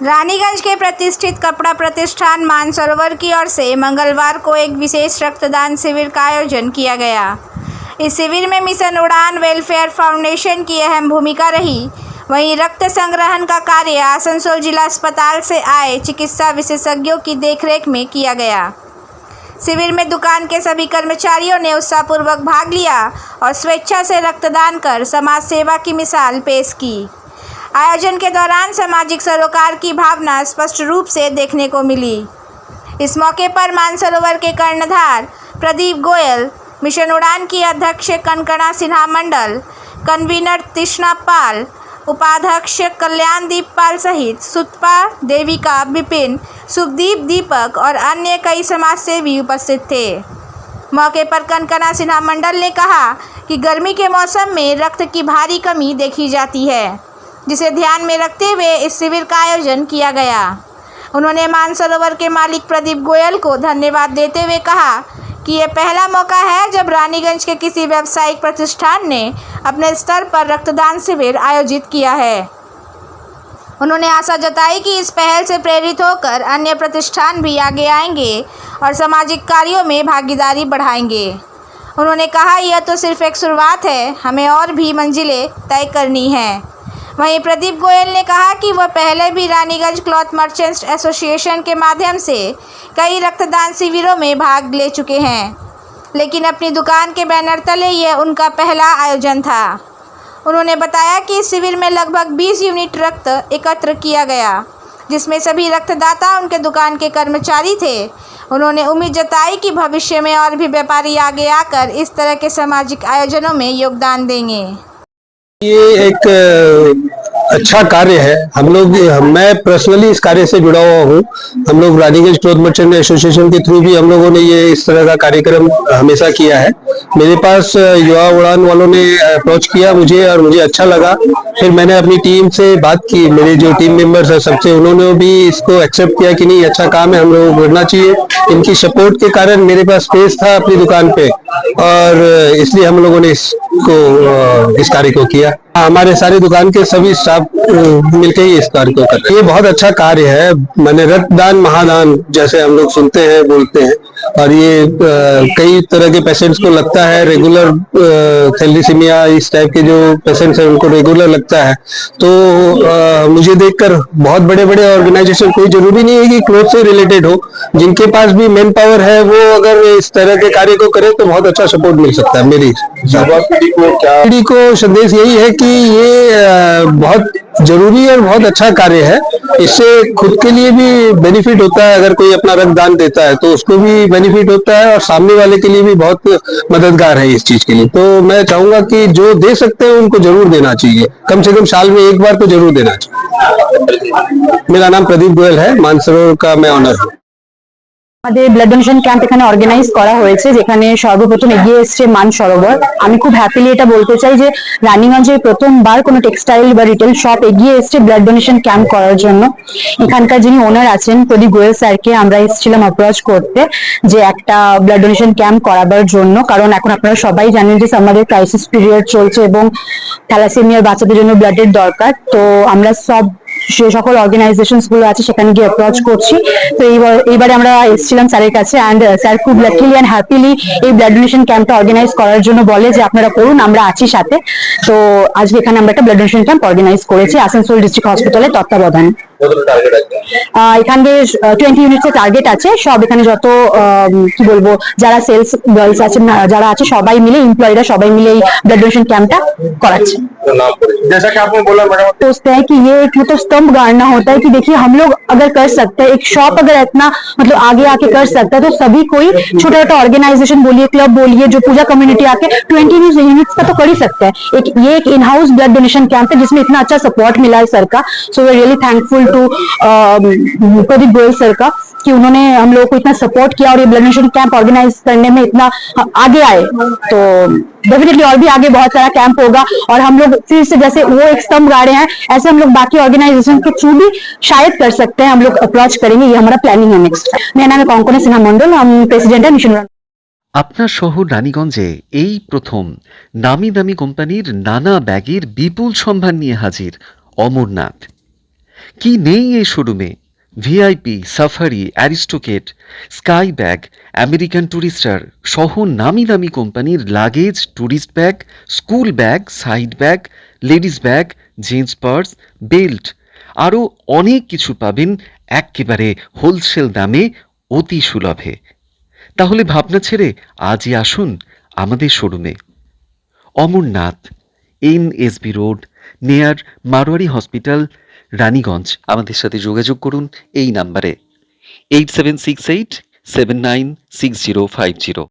रानीगंज के प्रतिष्ठित कपड़ा प्रतिष्ठान मानसरोवर की ओर से मंगलवार को एक विशेष रक्तदान शिविर का आयोजन किया गया। इस शिविर में मिशन उड़ान वेलफेयर फाउंडेशन की अहम भूमिका रही। वहीं रक्त संग्रहण का कार्य आसनसोल जिला अस्पताल से आए चिकित्सा विशेषज्ञों की देखरेख में किया गया। शिविर में दुकान के सभी कर्मचारियों ने उत्साहपूर्वक भाग लिया और स्वेच्छा से रक्तदान कर समाज सेवा की मिसाल पेश की। आयोजन के दौरान सामाजिक सरोकार की भावना स्पष्ट रूप से देखने को मिली। इस मौके पर मानसरोवर के कर्णधार प्रदीप गोयल, मिशन उड़ान की अध्यक्ष कनकना सिन्हा मंडल, कन्वीनर तृष्णा पाल, उपाध्यक्ष कल्याणदीप पाल सहित सुतपा, देविका, विपिन, शुभदीप, दीपक और अन्य कई समाजसेवी उपस्थित थे। मौके पर कनकना सिन्हा मंडल ने कहा कि गर्मी के मौसम में रक्त की भारी कमी देखी जाती है, जिसे ध्यान में रखते हुए इस शिविर का आयोजन किया गया। उन्होंने मानसरोवर के मालिक प्रदीप गोयल को धन्यवाद देते हुए कहा कि ये पहला मौका है जब रानीगंज के किसी व्यावसायिक प्रतिष्ठान ने अपने स्तर पर रक्तदान शिविर आयोजित किया है। उन्होंने आशा जताई कि इस पहल से प्रेरित होकर अन्य प्रतिष्ठान भी आगे आएंगे और सामाजिक कार्यों में भागीदारी बढ़ाएंगे। उन्होंने कहा, यह तो सिर्फ एक शुरुआत है, हमें और भी मंजिलें तय करनी हैं। वहीं प्रदीप गोयल ने कहा कि वह पहले भी रानीगंज क्लॉथ मर्चेंट्स एसोसिएशन के माध्यम से कई रक्तदान शिविरों में भाग ले चुके हैं, लेकिन अपनी दुकान के बैनर तले यह उनका पहला आयोजन था। उन्होंने बताया कि इस शिविर में लगभग 20 यूनिट रक्त एकत्र किया गया, जिसमें सभी रक्तदाता उनके दुकान के कर्मचारी थे। उन्होंने उम्मीद जताई कि भविष्य में और भी व्यापारी आगे आकर इस तरह के सामाजिक आयोजनों में योगदान देंगे। ये एक अच्छा कार्य है। मैं पर्सनली इस कार्य से जुड़ा हुआ हूँ। हम लोग रानीगंज क्लॉथ मर्चेंट एसोसिएशन के थ्रू भी हम लोगों ने ये इस तरह का कार्यक्रम हमेशा किया है। मेरे पास युवा उड़ान वालों ने अप्रोच किया मुझे और मुझे अच्छा लगा। फिर मैंने अपनी टीम से बात की, मेरे जो टीम मेंबर्स है सबसे, उन्होंने भी इसको एक्सेप्ट किया कि नहीं, अच्छा काम है, हम लोगों को करना चाहिए। इनकी सपोर्ट के कारण मेरे पास स्पेस था अपनी दुकान पे और इसलिए हम लोगों ने इस कार्य को किया। हमारे सारे दुकान के सभी स्टाफ मिलकर ही इस कार्य को करते हैं। ये बहुत अच्छा कार्य है। मैंने रक्तदान महादान जैसे हम लोग सुनते हैं, बोलते हैं, और ये कई तरह के पेशेंट्स को लगता है। रेगुलर थैलेसीमिया इस टाइप के जो पेशेंट्स हैं उनको रेगुलर लगता है। तो मुझे देखकर बहुत बड़े बड़े ऑर्गेनाइजेशन, कोई जरूरी नहीं है कि क्लोथ से रिलेटेड हो, जिनके पास भी मैन पावर है वो अगर इस तरह के कार्य को करे तो बहुत अच्छा सपोर्ट मिल सकता है। मेरी पीढ़ी को संदेश यही है कि ये बहुत जरूरी और बहुत अच्छा कार्य है। इससे खुद के लिए भी बेनिफिट होता है। अगर कोई अपना रक्तदान देता है तो उसको भी बेनिफिट होता है और सामने वाले के लिए भी बहुत मददगार है इस चीज के लिए। तो मैं चाहूंगा कि जो दे सकते हैं उनको जरूर देना चाहिए, कम से कम साल में एक बार तो जरूर देना चाहिए। मेरा नाम प्रदीप गोयल है, मानसरोवर का मैं ऑनर हूँ। আমাদের ব্লাড ডোনেশন ক্যাম্প এখানে অর্গানাইজ করা হয়েছে, যেখানে সর্বপ্রথম এগিয়ে এসেছে মানসরোবর। আমি খুব হ্যাপিলি এটা বলতে চাই যে রানীগঞ্জে প্রথমবার কোনো টেক্সটাইল বা রিটেল শপ এগিয়ে এসেছে ব্লাড ডোনেশন ক্যাম্প করার জন্য। এখানকার যিনি ওনার আছেন প্রদীপ গোয়েল স্যারকে আমরা এসেছিলাম অ্যাপ্রোচ করতে যে একটা ব্লাড ডোনেশন ক্যাম্প করাবার জন্য, কারণ এখন আপনারা সবাই জানেন যে আমাদের ক্রাইসিস পিরিয়ড চলছে এবং থ্যালাসেমিয়ার বাচ্চাদের জন্য ব্লাডের দরকার। তো আমরা যে সকল অর্গানাইজেশনস গুলো আছে সেখানে গিয়ে অ্যাপ্রোচ করছি। তো এইবারে আমরা এসেছিলাম স্যারের কাছে, অ্যান্ড স্যার খুব লাকিলি অ্যান্ড হ্যাপিলি এই ব্লাড ডোনেশন ক্যাম্পটা অর্গানাইজ করার জন্য বলে যে আপনারা করুন, আমরা আছি সাথে। তো আজকে এখানে আমরা একটা ব্লাড ডোনেশন ক্যাম্প অর্গানাইজ করেছি আসানসোল ডিস্ট্রিক্ট হসপিটালের তত্ত্বাবধানে। এখানে 20 ইউনিটসের টার্গেট আছে। সব এখানে যত কি বলবো যারা সেলস গার্লস আছে, যারা আছে সবাই মিলে, এমপ্লয়িরা সবাই मिले ब्लड डोनेशन कैंपটা कराচ্ছে। जैसा कि आपने बोला मैडम, सोचते हैं कि ये एक मतलब स्तंभ गाड़ना होता है कि देखिए हम लोग अगर कर सकते हैं, एक शॉप अगर इतना मतलब आगे आके कर सकता है तो सभी कोई छोटा छोटा ऑर्गेनाइजेशन बोलिए, क्लब बोलिए, जो पूजा कम्युनिटी आके 20 यूनिट्स का तो कर ही सकते हैं। ये एक in house blood donation camp है जिसमें इतना अच्छा सपोर्ट मिला है सर का। So we are really thankful to Pradeep Goyal sir का कि उन्होंने हम लोगों को इतना सपोर्ट किया और ये ब्लड डोनेशन कैंप ऑर्गेनाइज करने में इतना आगे आए। तो डेफिनेटली और भी आगे बहुत सारा कैंप होगा और हम लोग फिर से जैसे वो एक स्तंभ गाड़े हैं ऐसे हम लोग बाकी ऑर्गेनाइजेशन के थ्रू भी शायद कर सकते हैं। हम लोग अप्रोच करेंगे, ये हमारा प्लानिंग है नेक्स्ट। मेरा नाम है कनकना सिन्हा मंडल, हम प्रेसिडेंट है मिशन। আপনার শহর রানীগঞ্জে এই প্রথম নামি দামি কোম্পানির নানা ব্যাগের বিপুল সম্ভার নিয়ে হাজির অমরনাথ। কি নেই এই শোরুমে? VIP, Safari, Aristocrat, sky bag, American Tourister সহ নামি দামি কোম্পানির luggage, tourist bag, school bag, side bag, ladies bag, jeans purse, belt আরও অনেক কিছু পাবেন এক্কেবারে হোলসেল দামে, অতি সুলভে। তাহলে ভাবনা ছেড়ে আজই আসুন আমাদের শোরুমে। অমরনাথ, এনএসবি রোড, নেয়ার মারোয়ারি হসপিটাল, রানীগঞ্জ। আমাদের সাথে যোগাযোগ করুন এই নাম্বারে 8768796050।